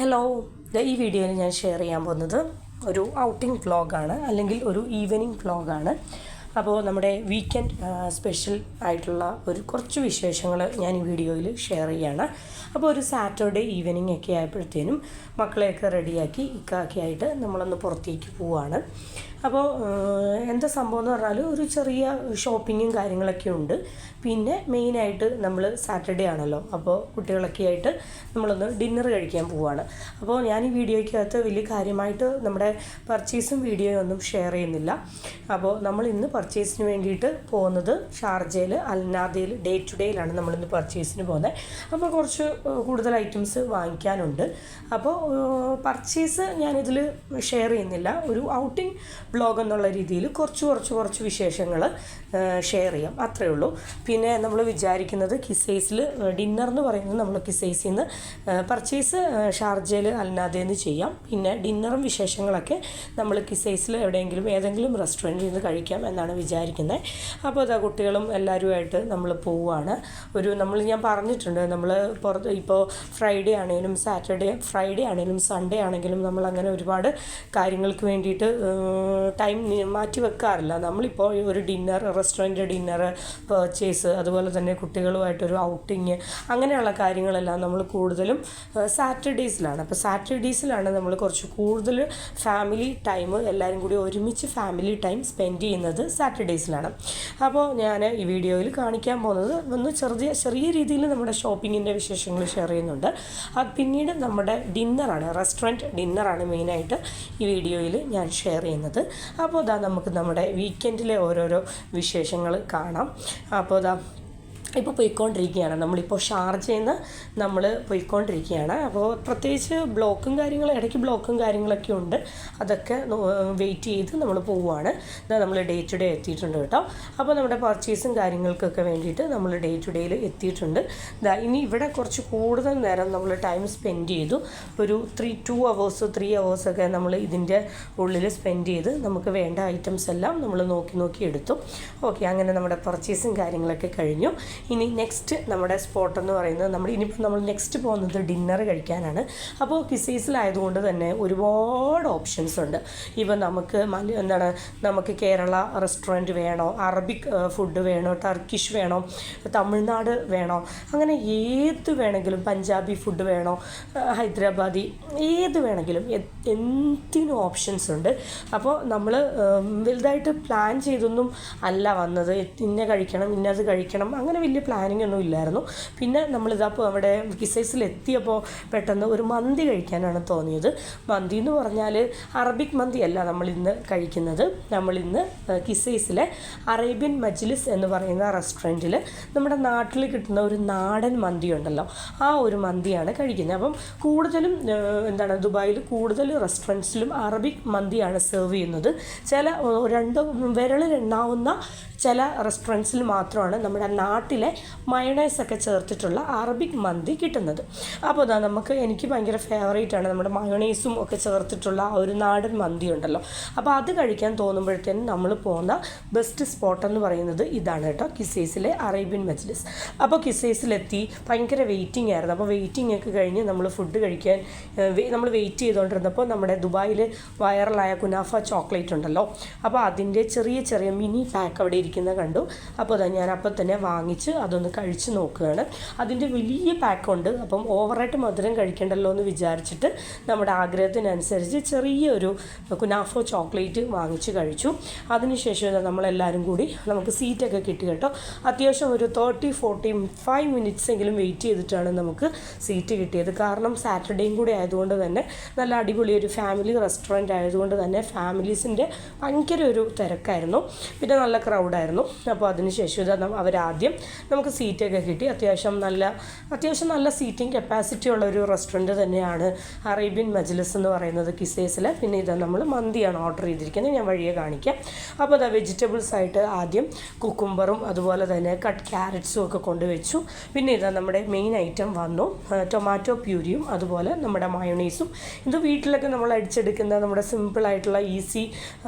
Hello, ഈ വീഡിയോയിൽ ഞാൻ ഷെയർ ചെയ്യാൻ പോകുന്നത് ഒരു ഔട്ടിംഗ് വ്ളോഗാണ്, അല്ലെങ്കിൽ ഒരു ഈവനിങ് വ്ളോഗാണ്. അപ്പോൾ നമ്മുടെ വീക്കെൻഡ് സ്പെഷ്യൽ ആയിട്ടുള്ള കുറച്ച് വിശേഷങ്ങൾ ഞാൻ ഈ വീഡിയോയിൽ ഷെയർ ചെയ്യുകയാണ്. അപ്പോൾ ഒരു സാറ്റർഡേ ഈവനിങ് ഒക്കെ ആയപ്പോഴത്തേനും മക്കളെയൊക്കെ റെഡിയാക്കി ആയിട്ട് നമ്മളൊന്ന് പുറത്തേക്ക് പോവുകയാണ്. അപ്പോൾ എന്താ സംഭവം എന്ന് പറഞ്ഞാൽ ഒരു ചെറിയ ഷോപ്പിങ്ങും കാര്യങ്ങളൊക്കെ ഉണ്ട്. പിന്നെ മെയിനായിട്ട് നമ്മൾ സാറ്റർഡേ ആണല്ലോ, അപ്പോൾ കുട്ടികളൊക്കെ ആയിട്ട് നമ്മളൊന്ന് ഡിന്നർ കഴിക്കാൻ പോവുകയാണ്. അപ്പോൾ ഞാൻ ഈ വീഡിയോയ്ക്കകത്ത് വലിയ കാര്യമായിട്ട് നമ്മുടെ പർച്ചേസും വീഡിയോയും ഒന്നും ഷെയർ ചെയ്യുന്നില്ല. അപ്പോൾ നമ്മൾ ഇന്ന് പർച്ചേസിന് വേണ്ടിയിട്ട് പോകുന്നത് ഷാർജയിൽ അൽനാദയിൽ ഡേ ടു ഡേയിലാണ് നമ്മളിന്ന് പർച്ചേസിന് പോകുന്നത്. അപ്പോൾ കുറച്ച് കൂടുതൽ ഐറ്റംസ് വാങ്ങിക്കാനുണ്ട്. അപ്പോൾ പർച്ചേസ് ഞാനിതിൽ ഷെയർ ചെയ്യുന്നില്ല. ഒരു ഔട്ടിംഗ് വ്ളോഗ് എന്നുള്ള രീതിയിൽ കുറച്ച് വിശേഷങ്ങൾ ഷെയർ ചെയ്യാം, അത്രയേ ഉള്ളൂ. പിന്നെ നമ്മൾ വിചാരിക്കുന്നത് കിസൈസിൽ ഡിന്നർ എന്ന് പറയുന്നത് നമ്മൾ കിസൈസിൽ നിന്ന് പർച്ചേസ് ഷാർജയിൽ അൽനാദയിൽ നിന്ന് ചെയ്യാം. പിന്നെ ഡിന്നറും വിശേഷങ്ങളൊക്കെ നമ്മൾ കിസൈസിൽ ഏതെങ്കിലും റെസ്റ്റോറൻറ്റിൽ നിന്ന് കഴിക്കാം എന്നാണ് വിചാരിക്കുന്നത്. അപ്പോൾ അതാ കുട്ടികളും എല്ലാവരുമായിട്ട് നമ്മൾ പോവുകയാണ്. ഞാൻ പറഞ്ഞിട്ടുണ്ട്, നമ്മൾ ഇപ്പോൾ ഫ്രൈഡേ ആണെങ്കിലും ഫ്രൈഡേ ആണെങ്കിലും സൺഡേ ആണെങ്കിലും നമ്മളങ്ങനെ ഒരുപാട് കാര്യങ്ങൾക്ക് വേണ്ടിയിട്ട് ടൈം മാറ്റി വെക്കാറില്ല. നമ്മളിപ്പോൾ ഒരു റെസ്റ്റോറൻറ്റ് ഡിന്നർ, പർച്ചേസ്, അതുപോലെ തന്നെ കുട്ടികളുമായിട്ടൊരു ഔട്ടിങ്, അങ്ങനെയുള്ള കാര്യങ്ങളെല്ലാം നമ്മൾ കൂടുതലും സാറ്റർഡേയ്സിലാണ്. അപ്പോൾ സാറ്റർഡേയ്സിലാണ് നമ്മൾ കുറച്ച് കൂടുതൽ ഫാമിലി ടൈം എല്ലാവരും കൂടി ഒരുമിച്ച് ഫാമിലി ടൈം സ്പെൻഡ് ചെയ്യുന്നത് സാറ്റർഡേയ്സിലാണ്. അപ്പോൾ ഞാൻ ഈ വീഡിയോയിൽ കാണിക്കാൻ പോകുന്നത് ചെറിയ രീതിയിൽ നമ്മുടെ ഷോപ്പിങ്ങിൻ്റെ വിശേഷങ്ങൾ ഷെയർ ചെയ്യുന്നുണ്ട്. അത് പിന്നീട് നമ്മുടെ ഡിന്നറാണ്, റെസ്റ്റോറൻറ്റ് ഡിന്നറാണ് മെയിനായിട്ട് ഈ വീഡിയോയിൽ ഞാൻ ഷെയർ ചെയ്യുന്നത്. അപ്പോൾ നമുക്ക് നമ്മുടെ വീക്കെൻഡിലെ ഓരോരോ വിശേഷങ്ങൾ കാണാം. അപ്പോൾ ഇപ്പോൾ പോയിക്കൊണ്ടിരിക്കുകയാണ്, നമ്മളിപ്പോൾ ഷാർജയിൽ നിന്ന് നമ്മൾ പോയിക്കൊണ്ടിരിക്കുകയാണ്. അപ്പോൾ പ്രത്യേകിച്ച് ഇടയ്ക്ക് ബ്ലോക്കും കാര്യങ്ങളൊക്കെ ഉണ്ട്. അതൊക്കെ വെയിറ്റ് ചെയ്ത് നമ്മൾ പോവുകയാണ്. നമ്മൾ ഡേ ടു ഡേ എത്തിയിട്ടുണ്ട് കേട്ടോ. അപ്പോൾ നമ്മുടെ പർച്ചേസും കാര്യങ്ങൾക്കൊക്കെ വേണ്ടിയിട്ട് നമ്മൾ ഡേ ടു ഡേയിൽ എത്തിയിട്ടുണ്ട്. ഇനി ഇവിടെ കുറച്ച് കൂടുതൽ നേരം നമ്മൾ ടൈം സ്പെൻഡ് ചെയ്തു. ഒരു 3 അവേഴ്സൊക്കെ നമ്മൾ ഇതിൻ്റെ ഉള്ളിൽ സ്പെൻഡ് ചെയ്ത് നമുക്ക് വേണ്ട ഐറ്റംസ് എല്ലാം നമ്മൾ നോക്കി എടുത്തു. ഓക്കെ, അങ്ങനെ നമ്മുടെ പർച്ചേസും കാര്യങ്ങളൊക്കെ കഴിഞ്ഞു. ഇനി നെക്സ്റ്റ് നമ്മുടെ സ്പോട്ട് എന്ന് പറയുന്നത് നമ്മൾ നെക്സ്റ്റ് പോകുന്നത് ഡിന്നർ കഴിക്കാനാണ്. അപ്പോൾ കിസൈസിലായതുകൊണ്ട് തന്നെ ഒരുപാട് ഓപ്ഷൻസ് ഉണ്ട്. ഇപ്പം നമുക്ക് കേരള റെസ്റ്റോറൻറ്റ് വേണോ, അറബിക് ഫുഡ് വേണോ, ടർക്കിഷ് വേണോ, തമിഴ്നാട് വേണോ, അങ്ങനെ ഏത് വേണമെങ്കിലും, പഞ്ചാബി ഫുഡ് വേണോ, ഹൈദരാബാദി, ഏത് വേണമെങ്കിലും എന്തിനും ഓപ്ഷൻസ് ഉണ്ട്. അപ്പോൾ നമ്മൾ വലുതായിട്ട് പ്ലാൻ ചെയ്തൊന്നും അല്ല വന്നത്, ഇന്നത് കഴിക്കണം അങ്ങനെ വലിയ പ്ലാനിങ് ഒന്നും ഇല്ലായിരുന്നു. പിന്നെ നമ്മളിതപ്പോൾ അവിടെ കിസൈസിൽ എത്തിയപ്പോൾ പെട്ടെന്ന് ഒരു മന്തി കഴിക്കാനാണ് തോന്നിയത്. മന്തി എന്ന് പറഞ്ഞാൽ അറബിക് മന്തി അല്ല നമ്മളിന്ന് കഴിക്കുന്നത്. നമ്മളിന്ന് കിസൈസിലെ അറേബ്യൻ മജ്ലിസ് എന്ന് പറയുന്ന റെസ്റ്റോറൻറ്റിൽ നമ്മുടെ നാട്ടിൽ കിട്ടുന്ന ഒരു നാടൻ മന്തി ഉണ്ടല്ലോ, ആ ഒരു മന്തിയാണ് കഴിക്കുന്നത്. അപ്പം കൂടുതലും ദുബായിൽ കൂടുതൽ റെസ്റ്റോറൻറ്റ്സിലും അറബിക് മന്തിയാണ് സെർവ് ചെയ്യുന്നത്. വിരലിലെണ്ണാവുന്ന ചില റെസ്റ്റോറൻറ്റ്സിൽ മാത്രമാണ് നമ്മുടെ നാട്ടിലെ മയോണൈസൊക്കെ ചേർത്തിട്ടുള്ള അറബിക് മന്തി കിട്ടുന്നത്. അപ്പോൾ എനിക്ക് ഭയങ്കര ഫേവറേറ്റാണ് നമ്മുടെ മയോണൈസും ഒക്കെ ചേർത്തിട്ടുള്ള ആ ഒരു നാടൻ മന്തി ഉണ്ടല്ലോ. അപ്പോൾ അത് കഴിക്കാൻ തോന്നുമ്പോഴത്തേനും നമ്മൾ പോകുന്ന ബെസ്റ്റ് സ്പോട്ട് എന്ന് പറയുന്നത് ഇതാണ് കേട്ടോ, കിസൈസിലെ അറേബ്യൻ മജ്ലിസ്. അപ്പോൾ കിസൈസിലെത്തി ഭയങ്കര വെയിറ്റിംഗ് ആയിരുന്നു. അപ്പോൾ വെയിറ്റിംഗ് ഒക്കെ കഴിഞ്ഞ് നമ്മൾ ഫുഡ് കഴിക്കാൻ നമ്മൾ വെയിറ്റ് ചെയ്തുകൊണ്ടിരുന്നപ്പോൾ നമ്മുടെ ദുബായിൽ വൈറലായ കുനാഫ ചോക്ലേറ്റ് ഉണ്ടല്ലോ, അപ്പോൾ അതിൻ്റെ ചെറിയ മിനി പാക്ക് അവിടെ ഇരിക്കുന്നത് കണ്ടു. അപ്പോൾ ഞാൻ അപ്പം തന്നെ വാങ്ങിച്ച് അതൊന്ന് കഴിച്ച് നോക്കുകയാണ്. അതിൻ്റെ വലിയ പാക്കുണ്ട്. അപ്പം ഓവറായിട്ട് മധുരം കഴിക്കണ്ടല്ലോ എന്ന് വിചാരിച്ചിട്ട് നമ്മുടെ ആഗ്രഹത്തിനനുസരിച്ച് ചെറിയൊരു കുനാഫോ ചോക്ലേറ്റ് വാങ്ങിച്ച് കഴിച്ചു. അതിനുശേഷം നമ്മളെല്ലാവരും കൂടി നമുക്ക് സീറ്റൊക്കെ കിട്ടി കേട്ടോ. അത്യാവശ്യം ഒരു 30-45 മിനിറ്റ്സ് എങ്കിലും വെയിറ്റ് ചെയ്തിട്ടാണ് നമുക്ക് സീറ്റ് കിട്ടിയത്. കാരണം സാറ്റർഡേയും കൂടി ആയതുകൊണ്ട് തന്നെ നല്ല അടിപൊളി ഒരു ഫാമിലി റെസ്റ്റോറൻറ്റ് ആയതുകൊണ്ട് തന്നെ ഫാമിലീസിൻ്റെ ഭയങ്കര ഒരു തിരക്കായിരുന്നു. പിന്നെ നല്ല ക്രൗഡായിരുന്നു. അപ്പോൾ അതിനുശേഷം അവരാദ്യം നമുക്ക് സീറ്റൊക്കെ കിട്ടി. അത്യാവശ്യം നല്ല സീറ്റിംഗ് കപ്പാസിറ്റി ഉള്ള ഒരു റെസ്റ്റോറൻറ്റ് തന്നെയാണ് അറേബ്യൻ മജ്ലിസ് എന്ന് പറയുന്നത് കിസൈസിൽ. പിന്നെ നമ്മൾ മന്തിയാണ് ഓർഡർ ചെയ്തിരിക്കുന്നത്, ഞാൻ വഴിയെ കാണിക്കാം. അപ്പോൾ വെജിറ്റബിൾസ് ആയിട്ട് ആദ്യം കുക്കുംബറും അതുപോലെ തന്നെ കട്ട് ക്യാരറ്റ്സും ഒക്കെ കൊണ്ടുവച്ചു. പിന്നെ നമ്മുടെ മെയിൻ ഐറ്റം വന്നു, ടൊമാറ്റോ പ്യൂരിയും അതുപോലെ നമ്മുടെ മയോണൈസും. ഇത് വീട്ടിലൊക്കെ നമ്മൾ അടിച്ചെടുക്കുന്ന നമ്മുടെ സിമ്പിളായിട്ടുള്ള ഈസി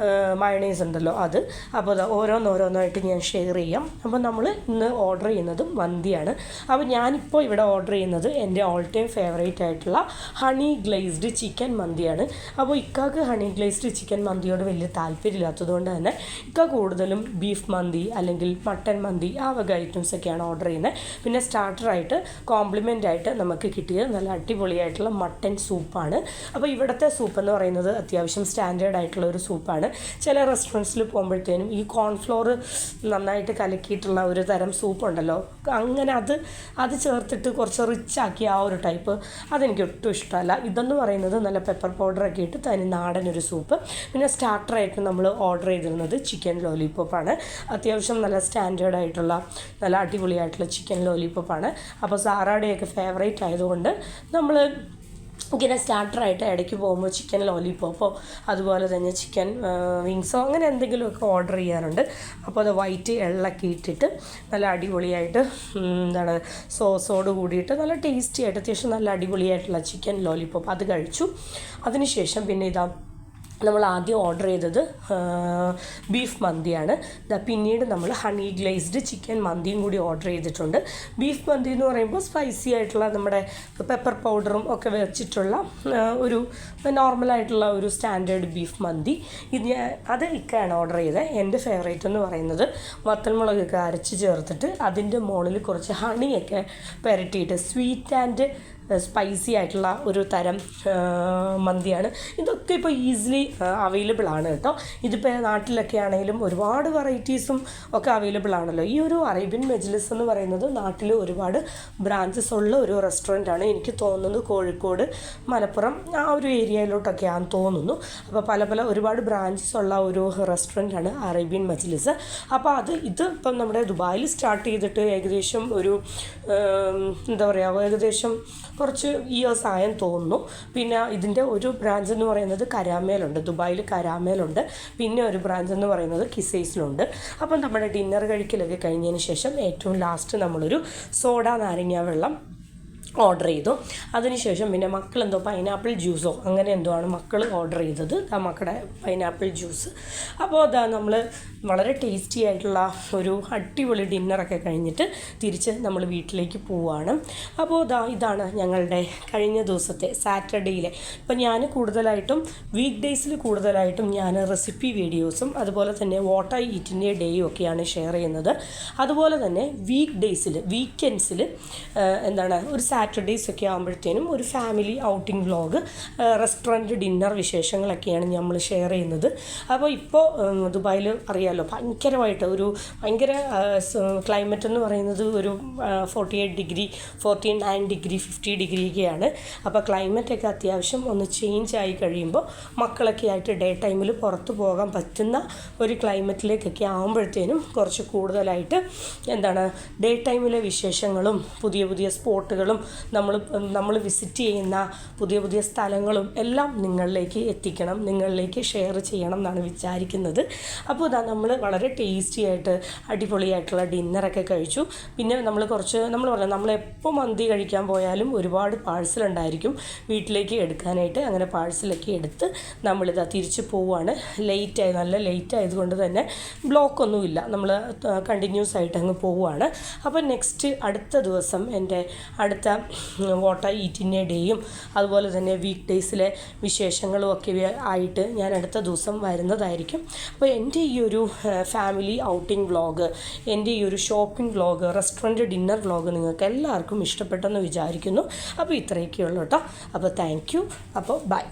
മയോണൈസ് ഉണ്ടല്ലോ, അത്. അപ്പോൾ ഓരോന്നോരോന്നായിട്ട് ഞാൻ ഷെയർ ചെയ്യാം. അപ്പോൾ നമ്മൾ ഇന്ന് ഓർഡർ ചെയ്യുന്നത് മന്തിയാണ്. അപ്പോൾ ഞാനിപ്പോൾ ഇവിടെ ഓർഡർ ചെയ്യുന്നത് എൻ്റെ ഓൾ ടൈം ഫേവറേറ്റ് ആയിട്ടുള്ള ഹണി ഗ്ലേസ്ഡ് ചിക്കൻ മന്തിയാണ്. അപ്പോൾ ഇക്കാക്ക് ഹണി ഗ്ലേസ്ഡ് ചിക്കൻ മന്തിയോട് വലിയ താല്പര്യമില്ലാത്തതുകൊണ്ട് തന്നെ ഇക്ക കൂടുതലും ബീഫ് മന്തി അല്ലെങ്കിൽ മട്ടൻ മന്തി ആ വക ഐറ്റംസൊക്കെയാണ് ഓർഡർ ചെയ്യുന്നത്. പിന്നെ സ്റ്റാർട്ടറായിട്ട് കോംപ്ലിമെൻ്റ് ആയിട്ട് നമുക്ക് കിട്ടിയത് നല്ല അടിപൊളിയായിട്ടുള്ള മട്ടൻ സൂപ്പാണ്. അപ്പോൾ ഇവിടുത്തെ സൂപ്പ് എന്ന് പറയുന്നത് അത്യാവശ്യം സ്റ്റാൻഡേർഡ് ആയിട്ടുള്ള ഒരു സൂപ്പാണ്. ചില റെസ്റ്റോറൻറ്റ്സിൽ പോകുമ്പോഴത്തേനും ഈ കോൺഫ്ലോർ നന്നായിട്ട് കലക്കിയിട്ടുള്ള ഒരു തരം സൂപ്പുണ്ടല്ലോ, അങ്ങനെ അത് ചേർത്തിട്ട് കുറച്ച് റിച്ചാക്കി ആ ഒരു ടൈപ്പ് അതെനിക്ക് ഒട്ടും ഇഷ്ടമല്ല. ഇതെന്ന് പറയുന്നത് നല്ല പെപ്പർ പൗഡറൊക്കെ ഇട്ട് തനി നാടനൊരു സൂപ്പ്. പിന്നെ സ്റ്റാർട്ടറായിട്ട് നമ്മൾ ഓർഡർ ചെയ്തിരുന്നത് ചിക്കൻ ലോലിപോപ്പാണ്. അത്യാവശ്യം നല്ല സ്റ്റാൻഡേർഡ് ആയിട്ടുള്ള നല്ല അടിപൊളിയായിട്ടുള്ള ചിക്കൻ ലോലിപോപ്പാണ്. അപ്പോൾ സാറാടെയൊക്കെ ഫേവറേറ്റ് ആയതുകൊണ്ട് നമ്മൾ ഇങ്ങനെ സ്റ്റാർട്ടറായിട്ട് ഇടയ്ക്ക് പോകുമ്പോൾ ചിക്കൻ ലോലിപോപ്പോ അതുപോലെ തന്നെ ചിക്കൻ വിങ്സോ അങ്ങനെ എന്തെങ്കിലുമൊക്കെ ഓർഡർ ചെയ്യാറുണ്ട്. അപ്പോൾ അത് വൈറ്റ് എള്ളൊക്കെ ഇട്ടിട്ട് നല്ല അടിപൊളിയായിട്ട് എന്താണ് സോസോട് കൂടിയിട്ട് നല്ല ടേസ്റ്റി ആയിട്ട് അത്യാവശ്യം നല്ല അടിപൊളിയായിട്ടുള്ള ചിക്കൻ ലോലിപോപ്പ് അത് കഴിച്ചു. അതിനുശേഷം പിന്നെ നമ്മൾ ആദ്യം ഓർഡർ ചെയ്തത് ബീഫ് മന്തിയാണ്. പിന്നീട് നമ്മൾ ഹണി ഗ്ലേസ്ഡ് ചിക്കൻ മന്തിയും കൂടി ഓർഡർ ചെയ്തിട്ടുണ്ട്. ബീഫ് മന്തി എന്ന് പറയുമ്പോൾ സ്പൈസി ആയിട്ടുള്ള നമ്മുടെ പെപ്പർ പൗഡറും ഒക്കെ വെച്ചിട്ടുള്ള ഒരു നോർമലായിട്ടുള്ള ഒരു സ്റ്റാൻഡേർഡ് ബീഫ് മന്തി. അത് ഇക്കയാണ് ഓർഡർ ചെയ്തത്. എൻ്റെ ഫേവറേറ്റ് എന്ന് പറയുന്നത് വത്തൽമുളകൊക്കെ അരച്ച് ചേർത്തിട്ട് അതിൻ്റെ മുകളിൽ കുറച്ച് ഹണിയൊക്കെ പുരട്ടിയിട്ട് സ്വീറ്റ് ആൻഡ് സ്പൈസി ആയിട്ടുള്ള ഒരു തരം മന്തിയാണ്. ഇതൊക്കെ ഇപ്പോൾ ഈസിലി അവൈലബിൾ ആണ് കേട്ടോ. ഇതിപ്പോൾ നാട്ടിലൊക്കെ ആണെങ്കിലും ഒരുപാട് വെറൈറ്റീസും ഒക്കെ അവൈലബിൾ ആണല്ലോ. ഈ ഒരു അറേബ്യൻ മജ്ലിസ് എന്ന് പറയുന്നത് നാട്ടിൽ ഒരുപാട് ബ്രാഞ്ചസ് ഉള്ള ഒരു റെസ്റ്റോറൻ്റാണ്. എനിക്ക് തോന്നുന്നത് കോഴിക്കോട്, മലപ്പുറം ആ ഒരു ഏരിയയിലോട്ടൊക്കെയാണെന്ന് തോന്നുന്നു. അപ്പോൾ ഒരുപാട് ബ്രാഞ്ചസ് ഉള്ള ഒരു റെസ്റ്റോറൻ്റാണ് അറേബ്യൻ മജ്ലിസ്. അപ്പോൾ ഇപ്പം നമ്മുടെ ദുബായിൽ സ്റ്റാർട്ട് ചെയ്തിട്ട് ഏകദേശം ഒരു എന്താ പറയുക ഏകദേശം കുറച്ച് ഇയേഴ്സ് ആയെന്ന് തോന്നുന്നു. പിന്നെ ഇതിൻ്റെ ഒരു ബ്രാഞ്ച് എന്ന് പറയുന്നത് കരാമേലുണ്ട്, ദുബായിൽ കരാമേലുണ്ട്. പിന്നെ ഒരു ബ്രാഞ്ച് എന്ന് പറയുന്നത് കിസൈസിലുണ്ട്. അപ്പം നമ്മുടെ ഡിന്നർ കഴിക്കലൊക്കെ കഴിഞ്ഞതിന് ശേഷം ഏറ്റവും ലാസ്റ്റ് നമ്മളൊരു സോഡ നാരങ്ങ വെള്ളം ഓർഡർ ചെയ്തു. അതിനുശേഷം പിന്നെ മക്കളെന്തോ പൈനാപ്പിൾ ജ്യൂസോ അങ്ങനെ എന്തോ ആണ് മക്കൾ ഓർഡർ ചെയ്തത്, മക്കളുടെ പൈനാപ്പിൾ ജ്യൂസ്. അപ്പോൾ നമ്മൾ വളരെ ടേസ്റ്റി ആയിട്ടുള്ള ഒരു അടിപൊളി ഡിന്നറൊക്കെ കഴിഞ്ഞിട്ട് തിരിച്ച് നമ്മൾ വീട്ടിലേക്ക് പോവുകയാണ്. അപ്പോൾ ഇതാണ് ഞങ്ങളുടെ കഴിഞ്ഞ ദിവസത്തെ സാറ്റർഡേയിലെ. ഇപ്പം ഞാൻ കൂടുതലായിട്ടും വീക്ക് ഡേയ്സിൽ കൂടുതലായിട്ടും ഞാൻ റെസിപ്പി വീഡിയോസും അതുപോലെ തന്നെ വാട്ട് ഐ ഈറ്റിൻ്റെ ഡേയും ഒക്കെയാണ് ഷെയർ ചെയ്യുന്നത്. അതുപോലെ തന്നെ വീക്കെൻഡ്സിൽ ഒരു സാറ്റർഡേയ്സ് ഒക്കെ ആകുമ്പോഴത്തേനും ഒരു family outing vlog, restaurant dinner വിശേഷങ്ങളൊക്കെയാണ് നമ്മൾ ഷെയർ ചെയ്യുന്നത്. അപ്പോൾ ഇപ്പോൾ ദുബായിൽ അറിയാമല്ലോ ഭയങ്കരമായിട്ട് ഭയങ്കര ക്ലൈമറ്റ് എന്ന് പറയുന്നത് ഒരു 48 ഡിഗ്രി 49 ഡിഗ്രി 50 ഡിഗ്രിയൊക്കെയാണ്. അപ്പോൾ ക്ലൈമറ്റൊക്കെ അത്യാവശ്യം ഒന്ന് ചേഞ്ച് ആയി കഴിയുമ്പോൾ മക്കളൊക്കെ ആയിട്ട് ഡേ ടൈമിൽ പുറത്ത് പോകാൻ പറ്റുന്ന ഒരു ക്ലൈമറ്റിലേക്കൊക്കെ ആകുമ്പോഴത്തേനും കുറച്ച് കൂടുതലായിട്ട് ഡേ ടൈമിലെ വിശേഷങ്ങളും പുതിയ സ്പോട്ടുകളും നമ്മൾ വിസിറ്റ് ചെയ്യുന്ന പുതിയ സ്ഥലങ്ങളും എല്ലാം നിങ്ങളിലേക്ക് എത്തിക്കണം, നിങ്ങളിലേക്ക് ഷെയർ ചെയ്യണം എന്നാണ് വിചാരിക്കുന്നത്. അപ്പോൾ നമ്മൾ വളരെ ടേസ്റ്റി ആയിട്ട് അടിപൊളിയായിട്ടുള്ള ഡിന്നറൊക്കെ കഴിച്ചു. പിന്നെ നമ്മളെപ്പോൾ മന്തി കഴിക്കാൻ പോയാലും ഒരുപാട് പാഴ്സലുണ്ടായിരിക്കും വീട്ടിലേക്ക് എടുക്കാനായിട്ട്. അങ്ങനെ പാഴ്സലൊക്കെ എടുത്ത് തിരിച്ച് പോവുകയാണ്. നല്ല ലേറ്റ് ആയതുകൊണ്ട് തന്നെ ബ്ലോക്കൊന്നുമില്ല, നമ്മൾ കണ്ടിന്യൂസ് ആയിട്ട് അങ്ങ് പോവുകയാണ്. അപ്പോൾ അടുത്ത ദിവസം എൻ്റെ അടുത്ത വാട്ട് ഐ ഈറ്റിൻ്റെ ഡേയും അതുപോലെ തന്നെ വീക്ക് ഡേയ്സിലെ വിശേഷങ്ങളും ഒക്കെ ആയിട്ട് ഞാൻ അടുത്ത ദിവസം വരുന്നതായിരിക്കും. അപ്പോൾ എൻ്റെ ഈ ഒരു ഫാമിലി ഔട്ടിംഗ് വ്ളോഗ്, എൻ്റെ ഈ ഒരു shopping vlog, restaurant dinner vlog നിങ്ങൾക്ക് എല്ലാവർക്കും ഇഷ്ടപ്പെട്ടെന്ന് വിചാരിക്കുന്നു. അപ്പോൾ ഇത്രയൊക്കെയുള്ളൂ കേട്ടോ. അപ്പോൾ താങ്ക് യു. അപ്പോൾ ബൈ.